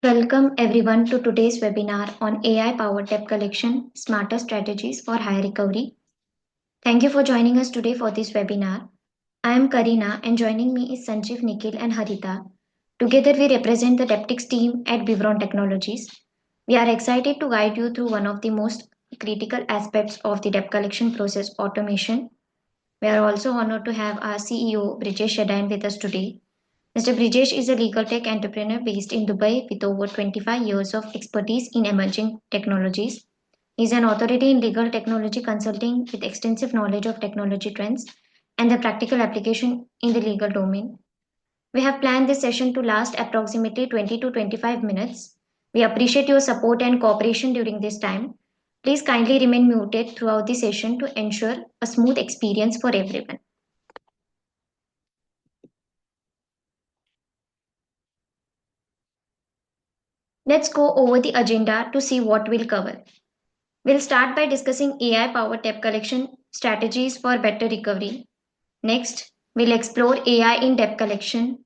Welcome everyone to today's webinar on AI powered debt collection, smarter strategies for higher recovery. Thank you for joining us today for this webinar. I am Karina and joining me is Sanjeev, Nikhil and Harita. Together we represent the Debtics team at Bivron Technologies. We are excited to guide you through one of the most critical aspects of the debt collection process, automation. We are also honored to have our CEO Brijesh Shadain with us today. Mr. Brijesh is a legal tech entrepreneur based in Dubai with over 25 years of expertise in emerging technologies. He is an authority in legal technology consulting with extensive knowledge of technology trends and the practical application in the legal domain. We have planned this session to last approximately 20 to 25 minutes. We appreciate your support and cooperation during this time. Please kindly remain muted throughout the session to ensure a smooth experience for everyone. Let's go over the agenda to see what we'll cover. We'll start by discussing AI powered debt collection strategies for better recovery. Next, we'll explore AI in debt collection.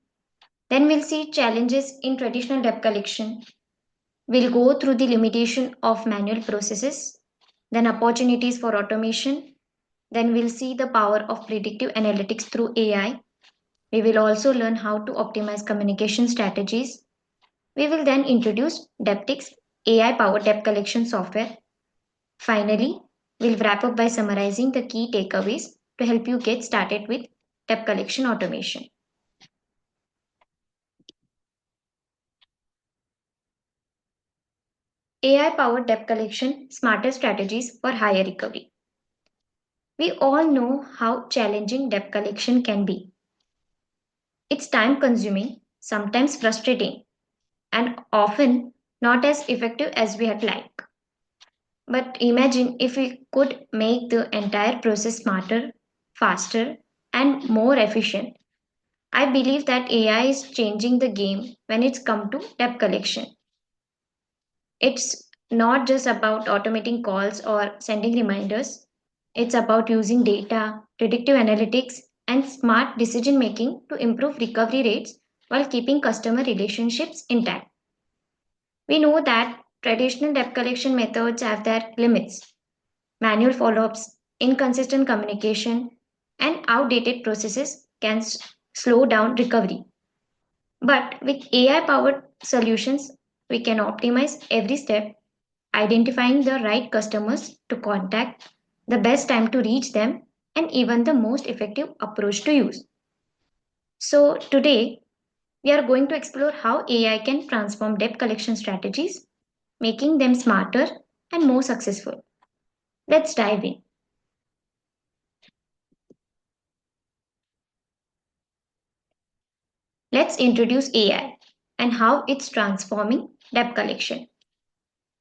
Then we'll see challenges in traditional debt collection. We'll go through the limitation of manual processes, then opportunities for automation. Then we'll see the power of predictive analytics through AI. We will also learn how to optimize communication strategies. We will then introduce Debtics AI powered debt collection software. Finally, we'll wrap up by summarizing the key takeaways to help you get started with debt collection automation. AI powered debt collection smarter strategies for higher recovery. We all know how challenging debt collection can be. It's time consuming, sometimes frustrating, and often not as effective as we had like. But imagine if we could make the entire process smarter, faster, and more efficient. I believe that AI is changing the game when it's come to debt collection. It's not just about automating calls or sending reminders. It's about using data, predictive analytics, and smart decision making to improve recovery rates while keeping customer relationships intact. We know that traditional debt collection methods have their limits. Manual follow ups, inconsistent communication, and outdated processes can slow down recovery. But with AI powered solutions, we can optimize every step, identifying the right customers to contact, the best time to reach them, and even the most effective approach to use. So, today we are going to explore how AI can transform debt collection strategies, making them smarter and more successful. Let's dive in. Let's introduce AI and how it's transforming debt collection.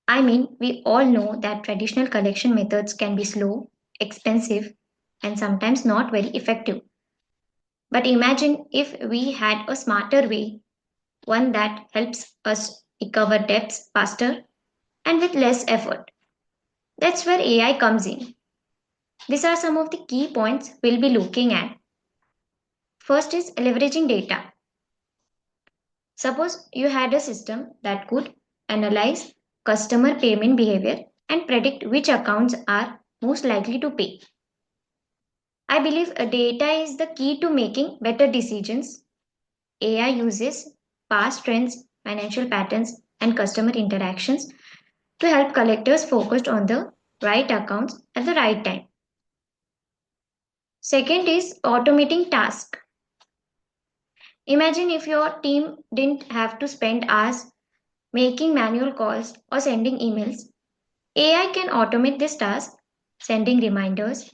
I mean, we all know that traditional collection methods can be slow, expensive, and sometimes not very effective. But imagine if we had a smarter way, one that helps us recover debts faster and with less effort. That's where AI comes in. These are some of the key points we'll be looking at. First is leveraging data. Suppose you had a system that could analyze customer payment behavior and predict which accounts are most likely to pay. I believe data is the key to making better decisions. AI uses past trends, financial patterns, and customer interactions to help collectors focus on the right accounts at the right time. Second is automating tasks. Imagine if your team didn't have to spend hours making manual calls or sending emails. AI can automate this task, sending reminders,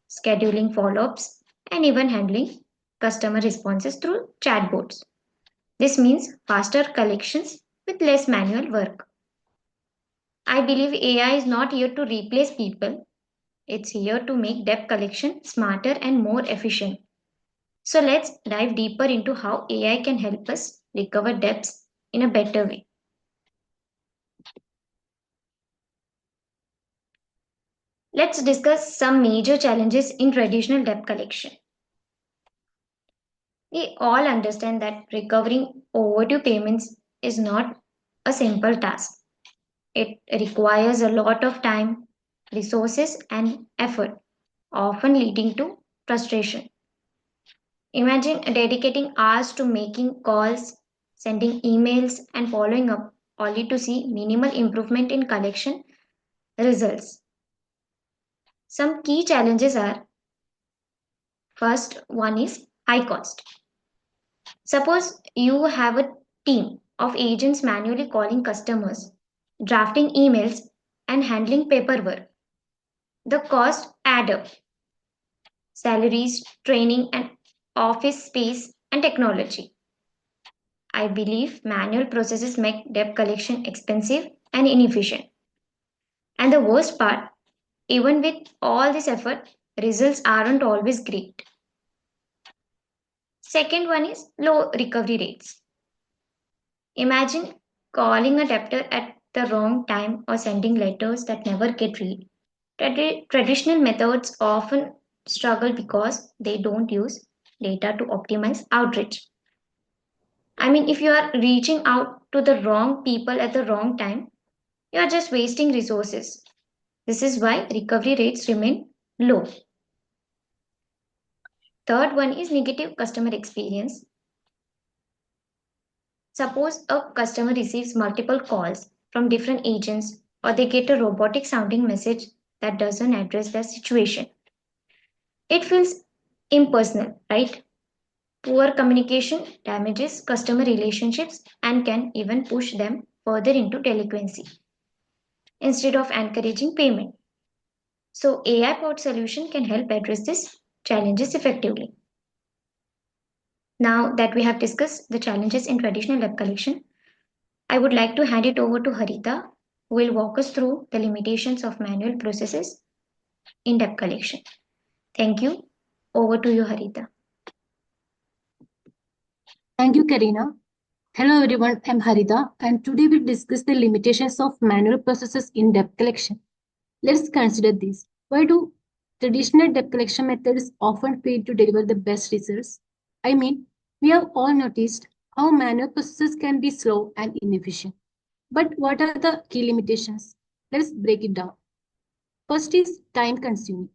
scheduling follow ups, and even handling customer responses through chatbots. This means faster collections with less manual work. I believe AI is not here to replace people, it's here to make debt collection smarter and more efficient. So let's dive deeper into how AI can help us recover debts in a better way. Let's discuss some major challenges in traditional debt collection. We all understand that recovering overdue payments is not a simple task. It requires a lot of time, resources, and effort, often leading to frustration. Imagine dedicating hours to making calls, sending emails, and following up, only to see minimal improvement in collection results. Some key challenges are: first one is high cost. Suppose you have a team of agents manually calling customers, drafting emails, and handling paperwork. The costs add up: salaries, training, and office space and technology. I believe manual processes make debt collection expensive and inefficient. And the worst part, even with all this effort, results aren't always great. Second one is low recovery rates. Imagine calling a debtor at the wrong time or sending letters that never get read. Traditional methods often struggle because they don't use data to optimize outreach. I mean, if you are reaching out to the wrong people at the wrong time, you are just wasting resources. This is why recovery rates remain low. Third one is negative customer experience. Suppose a customer receives multiple calls from different agents, or they get a robotic sounding message that doesn't address their situation. It feels impersonal, right? Poor communication damages customer relationships and can even push them further into delinquency instead of encouraging payment. So AI powered solution can help address these challenges effectively. Now that we have discussed the challenges in traditional debt collection, I would like to hand it over to Harita, who will walk us through the limitations of manual processes in debt collection. Thank you. Over to you, Harita. Thank you, Karina. Hello everyone, I'm Harita, and today we discuss the limitations of manual processes in debt collection. Let's consider this. Why do traditional debt collection methods often fail to deliver the best results? I mean, we have all noticed how manual processes can be slow and inefficient. But what are the key limitations? Let's break it down. First is time consuming.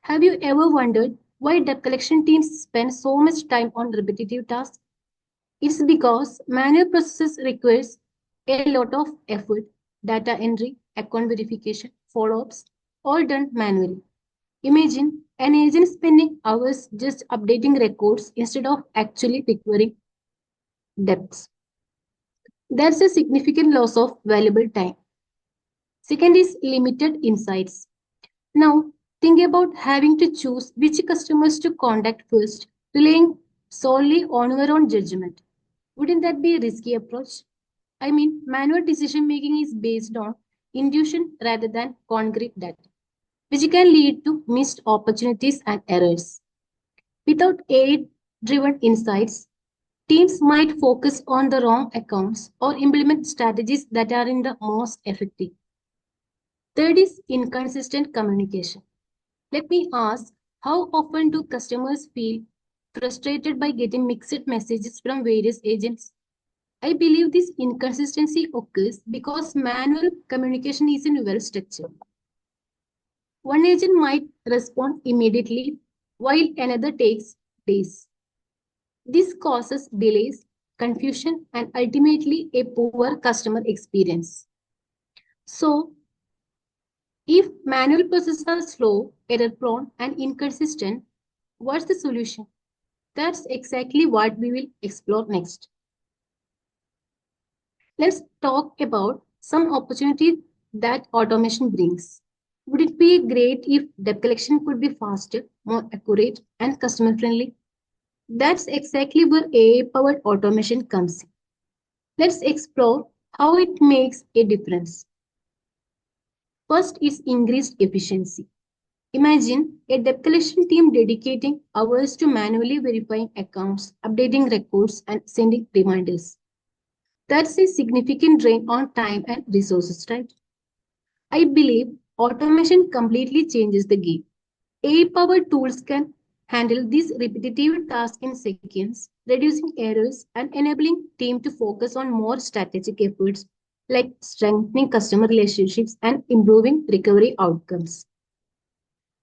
Have you ever wondered why debt collection teams spend so much time on repetitive tasks? It's because manual processes requires a lot of effort, data entry, account verification, follow-ups, all done manually. Imagine an agent spending hours just updating records instead of actually recovering debts. That's a significant loss of valuable time. Second is limited insights. Now, think about having to choose which customers to contact first, relying solely on your own judgment. Wouldn't that be a risky approach? I mean, manual decision making is based on intuition rather than concrete data, which can lead to missed opportunities and errors. Without aid driven insights, teams might focus on the wrong accounts or implement strategies that are in the most effective. Third is inconsistent communication. Let me ask, how often do customers feel frustrated by getting mixed messages from various agents? I believe this inconsistency occurs because manual communication isn't well structured. One agent might respond immediately while another takes days. This causes delays, confusion, and ultimately a poor customer experience. So, if manual processes are slow, error prone, and inconsistent, what's the solution? That's exactly what we will explore next. Let's talk about some opportunities that automation brings. Would it be great if debt collection could be faster, more accurate, and customer friendly? That's exactly where AI-powered automation comes in. Let's explore how it makes a difference. First is increased efficiency. Imagine a debt collection team dedicating hours to manually verifying accounts, updating records, and sending reminders. That's a significant drain on time and resources, right? I believe automation completely changes the game. AI-powered tools can handle these repetitive tasks in seconds, reducing errors and enabling team to focus on more strategic efforts. like strengthening customer relationships and improving recovery outcomes.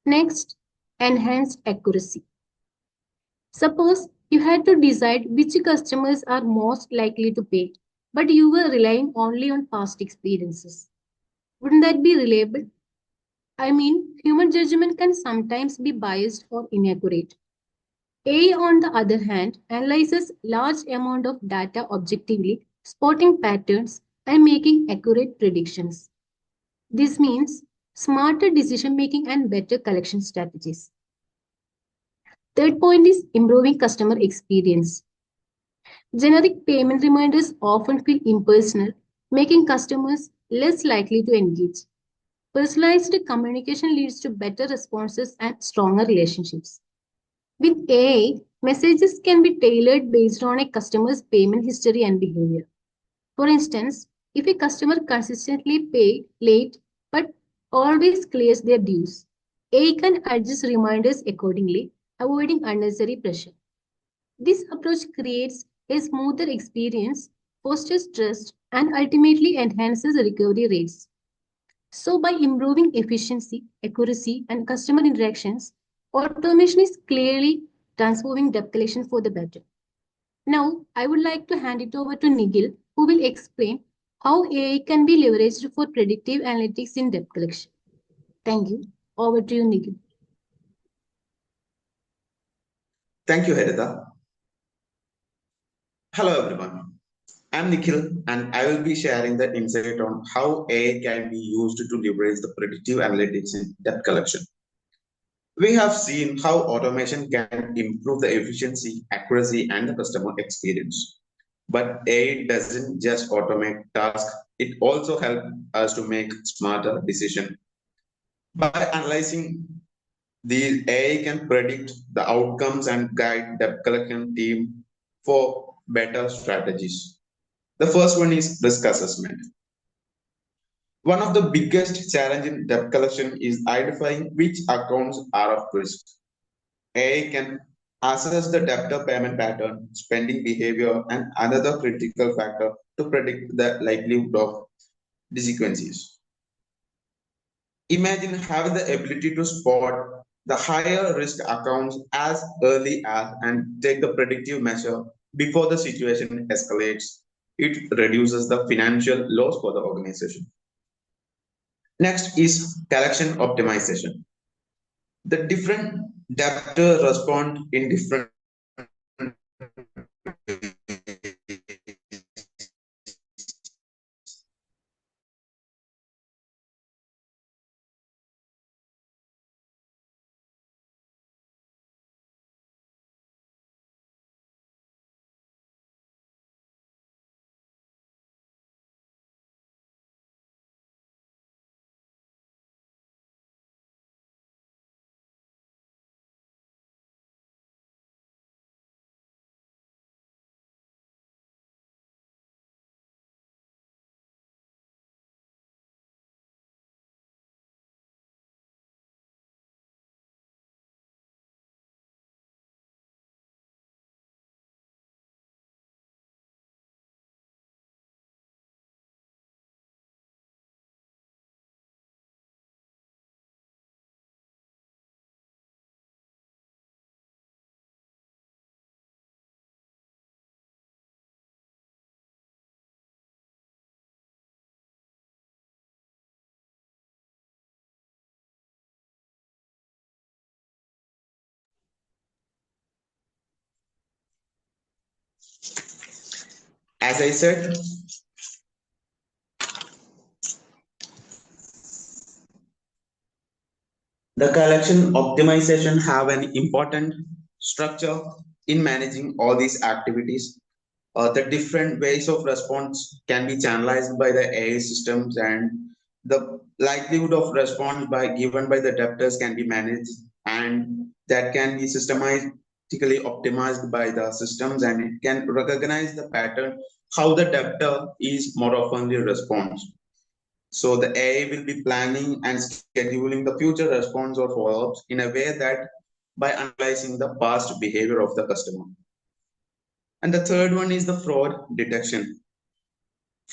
Next, enhanced accuracy. Suppose you had to decide which customers are most likely to pay, but you were relying only on past experiences. Wouldn't that be reliable? I mean, human judgment can sometimes be biased or inaccurate. AI, on the other hand, analyzes large amount of data objectively, spotting patterns and making accurate predictions. This means smarter decision making and better collection strategies. Third point is improving customer experience. Generic payment reminders often feel impersonal, making customers less likely to engage. Personalized communication leads to better responses and stronger relationships. With AI, messages can be tailored based on a customer's payment history and behavior. For instance, if a customer consistently pays late but always clears their dues, AI can adjust reminders accordingly, avoiding unnecessary pressure. This approach creates a smoother experience, fosters trust, and ultimately enhances recovery rates. So, by improving efficiency, accuracy, and customer interactions, automation is clearly transforming debt collection for the better. Now, I would like to hand it over to Nigel, who will explain how AI can be leveraged for predictive analytics in debt collection. Thank you. Over to you, Nigel. Thank you, Haritha. Hello, everyone. I'm Nikhil, and I will be sharing the insight on how AI can be used to leverage the predictive analytics in debt collection. We have seen how automation can improve the efficiency, accuracy, and the customer experience. But AI doesn't just automate tasks, it also helps us to make smarter decisions. By analyzing these, AI can predict the outcomes and guide debt collection team for better strategies. The first one is risk assessment. One of the biggest challenges in debt collection is identifying which accounts are of risk. AI can assess the debtor payment pattern, spending behavior, and another critical factor to predict the likelihood of delinquencies. Imagine having the ability to spot the higher risk accounts as early as and take the predictive measure before the situation escalates. It reduces the financial loss for the organization. Next is collection optimization. The different debtor respond in different as I said, the collection optimization have an important structure in managing all these activities. The different ways of response can be channelized by the AI systems, and the likelihood of response by given by the debtors can be managed, and that can be systematically optimized by the systems, and it can recognize the pattern how the debtor is more oftenly responds. So the AI will be planning and scheduling the future response or follow-ups in a way that by analyzing the past behavior of the customer. And the third one is the fraud detection.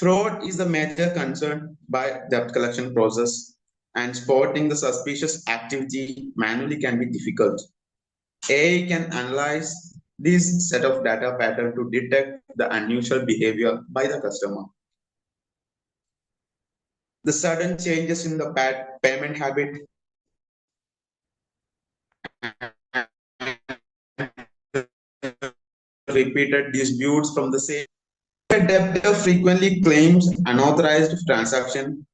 Fraud is a major concern by debt collection process, and spotting the suspicious activity manually can be difficult. AI can analyze this set of data pattern to detect the unusual behavior by the customer. The sudden changes in the payment habit repeated disputes from the same. The debtor frequently claims unauthorized transaction.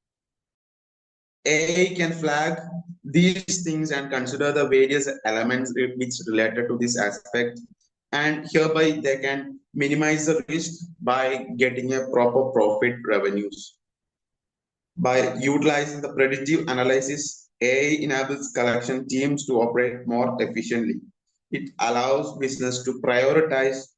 AI can flag these things and consider the various elements which related to this aspect, and hereby they can minimize the risk by getting a proper profit revenues. By utilizing the predictive analysis, AI enables collection teams to operate more efficiently. It allows business to prioritize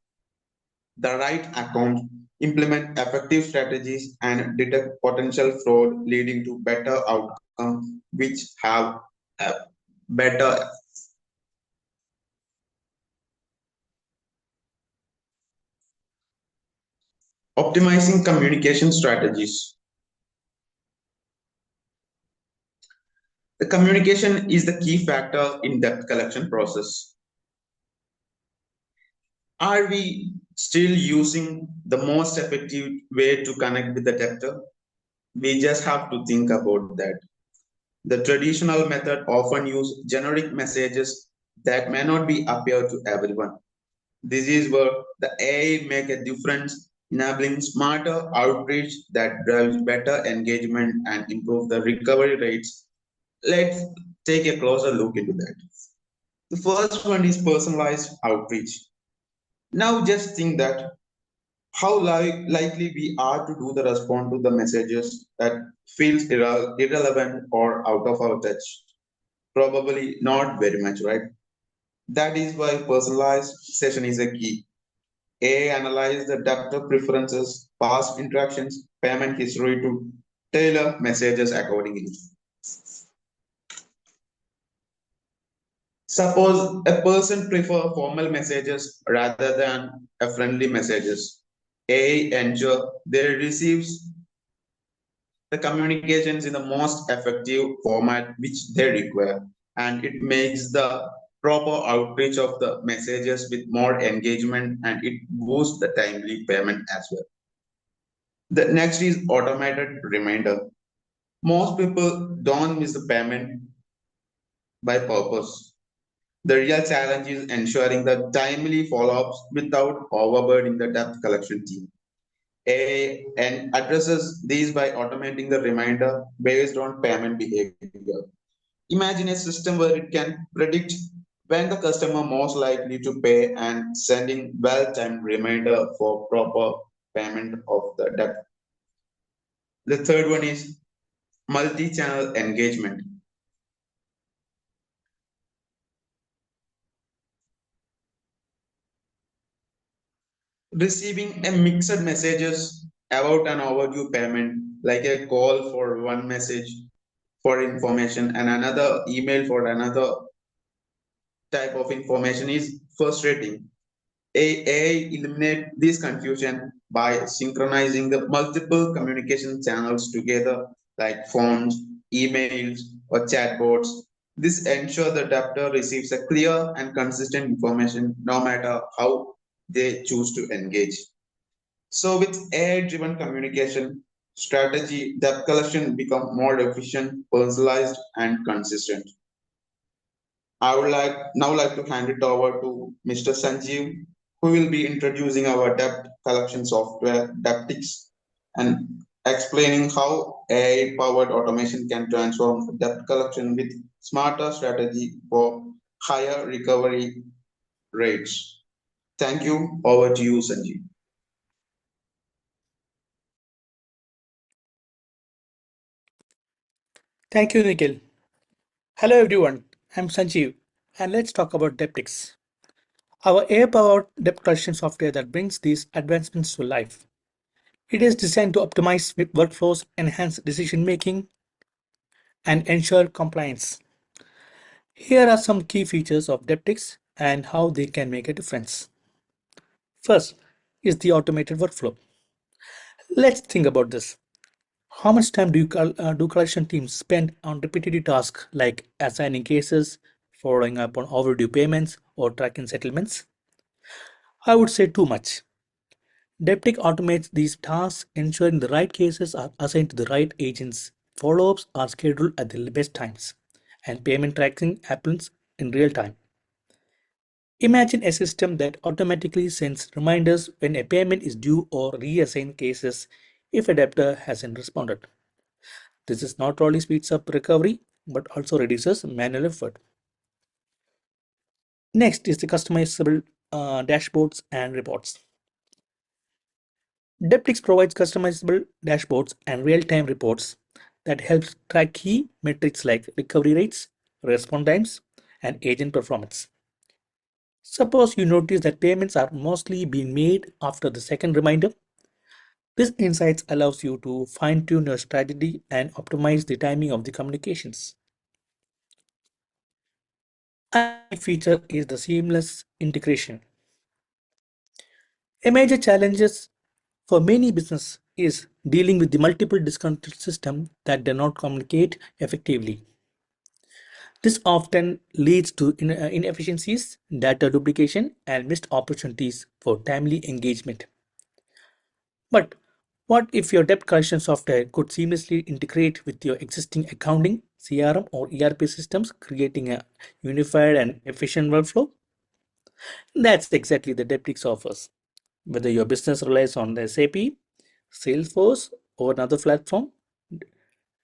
the right account, implement effective strategies, and detect potential fraud, leading to better outcomes which have a better. Optimizing communication strategies. The communication is the key factor in debt collection process. Are we still using the most effective way to connect with the debtor? We just have to think about that. The traditional method often use generic messages that may not be appear to everyone. This is where the AI make a difference, enabling smarter outreach that drives better engagement and improve the recovery rates. Let's take a closer look into that. The first one is personalized outreach. Now just think that how likely we are to do the respond to the messages that feels irrelevant or out of our touch. Probably not very much, right? That is why personalized session is a key. AI analyze the debtor preferences, past interactions, payment history to tailor messages accordingly. Suppose a person prefer formal messages rather than a friendly messages. AI ensure they receives the communications in the most effective format which they require, and it makes the proper outreach of the messages with more engagement, and it boosts the timely payment as well. The next is automated reminder. Most people don't miss the payment by purpose. The real challenge is ensuring the timely follow-ups without overburdening the debt collection team. AI and addresses these by automating the reminder based on payment behavior. Imagine a system where it can predict when the customer most likely to pay and sending well-timed reminder for proper payment of the debt. The third one is multi-channel engagement. Receiving a mixed messages about an overdue payment, like a call for one message for information and another email for another type of information is frustrating. AI eliminate this confusion by synchronizing the multiple communication channels together, like phones, emails, or chatbots. This ensures the debtor receives a clear and consistent information no matter how they choose to engage. So with AI-driven communication strategy, debt collection become more efficient, personalized, and consistent. I would like to hand it over to Mr. Sanjeev, who will be introducing our debt collection software, Debtics, and explaining how AI-powered automation can transform debt collection with smarter strategy for higher recovery rates. Thank you. Over to you, Sanjeev. Thank you, Nikhil. Hello, everyone. I'm Sanjeev, and let's talk about Debtics, our AI-powered debt collection software that brings these advancements to life. It is designed to optimize workflows, enhance decision-making, and ensure compliance. Here are some key features of Debtics and how they can make a difference. First is the automated workflow. Let's think about this. How much time do collection teams spend on repetitive tasks like assigning cases, following up on overdue payments, or tracking settlements? I would say too much. Debtic automates these tasks, ensuring the right cases are assigned to the right agents, follow-ups are scheduled at the best times, and payment tracking happens in real time. Imagine a system that automatically sends reminders when a payment is due or reassign cases if a debtor hasn't responded. This is not only speeds up recovery but also reduces manual effort. Next is the customizable dashboards and reports. Debtix provides customizable dashboards and real-time reports that helps track key metrics like recovery rates, response times, and agent performance. Suppose you notice that payments are mostly being made after the second reminder. This insights allows you to fine-tune your strategy and optimize the timing of the communications. Another big feature is the seamless integration. A major challenge for many business is dealing with the multiple disconnected systems that do not communicate effectively. This often leads to inefficiencies, data duplication, and missed opportunities for timely engagement. But what if your debt collection software could seamlessly integrate with your existing accounting, CRM, or ERP systems, creating a unified and efficient workflow? That's exactly the Debtix offers. Whether your business relies on the SAP, Salesforce, or another platform,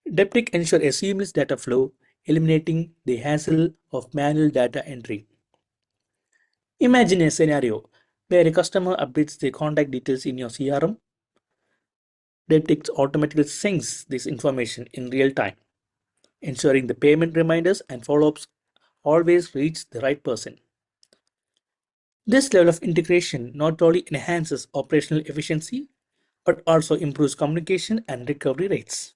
Debtix ensures a seamless data flow, eliminating the hassle of manual data entry. Imagine a scenario where a customer updates their contact details in your CRM. Debtix automatically syncs this information in real time, ensuring the payment reminders and follow-ups always reach the right person. This level of integration not only enhances operational efficiency but also improves communication and recovery rates.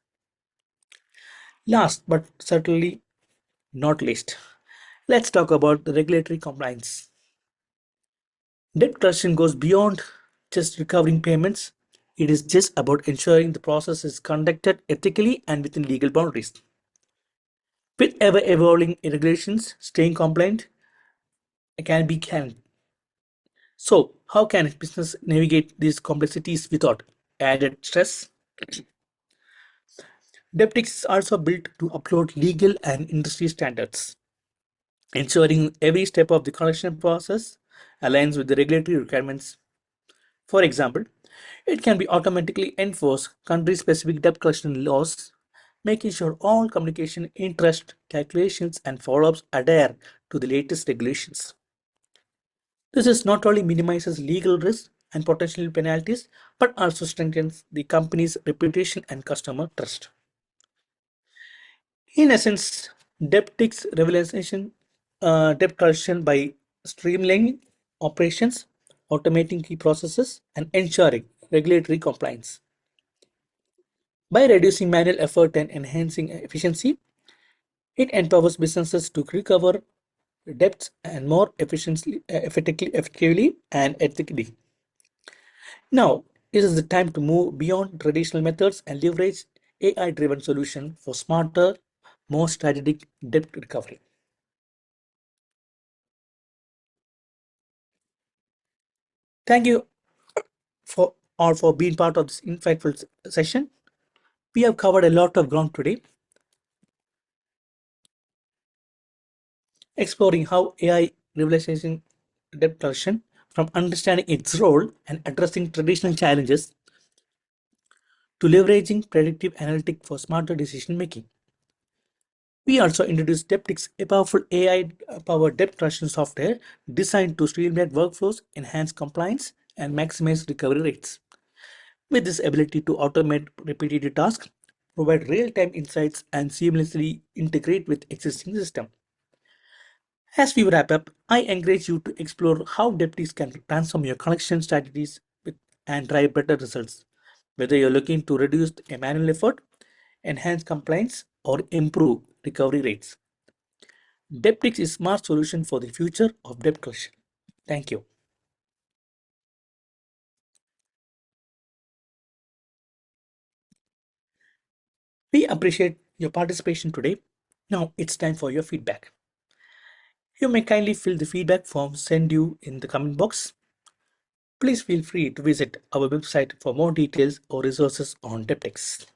Last but certainly not least, let's talk about the regulatory compliance. Debt collection goes beyond just recovering payments. It is just about ensuring the process is conducted ethically and within legal boundaries. With ever evolving regulations, staying compliant can be challenged. So, how can a business navigate these complexities without added stress? Debtix is also built to upload legal and industry standards, ensuring every step of the collection process aligns with the regulatory requirements. For example, it can be automatically enforce country-specific debt collection laws, making sure all communication, interest, calculations, and follow-ups adhere to the latest regulations. This is not only minimizes legal risks and potential penalties, but also strengthens the company's reputation and customer trust. In essence, Debtix revelation debt collection by streamlining operations, automating key processes, and ensuring regulatory compliance. By reducing manual effort and enhancing efficiency, it empowers businesses to recover debts and more effectively and ethically. Now, it is the time to move beyond traditional methods and leverage AI-driven solutions for smarter, more strategic debt recovery. Thank you for all for being part of this insightful session. We have covered a lot of ground today, exploring how AI realization debt collection, from understanding its role and addressing traditional challenges to leveraging predictive analytics for smarter decision making. We also introduced Debtix, a powerful AI-powered debt collection software designed to streamline workflows, enhance compliance, and maximize recovery rates. With this ability to automate repetitive tasks, provide real-time insights, and seamlessly integrate with existing systems. As we wrap up, I encourage you to explore how Debtix can transform your collection strategies and drive better results. Whether you're looking to reduce a manual effort, enhance compliance, or improve recovery rates, Debtix is a smart solution for the future of debt collection. Thank you. We appreciate your participation today. Now it's time for your feedback. You may kindly fill the feedback form sent you in the comment box. Please feel free to visit our website for more details or resources on Debtics.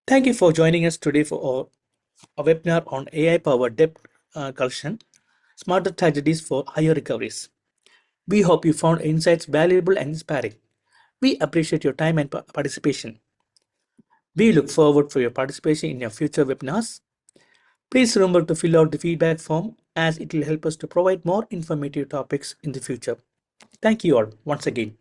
Thank you for joining us today for a webinar on AI-powered debt collection, smarter strategies for higher recoveries. We hope you found insights valuable and inspiring. We appreciate your time and participation. We look forward for your participation in your future webinars. Please remember to fill out the feedback form as it will help us to provide more informative topics in the future. Thank you all once again.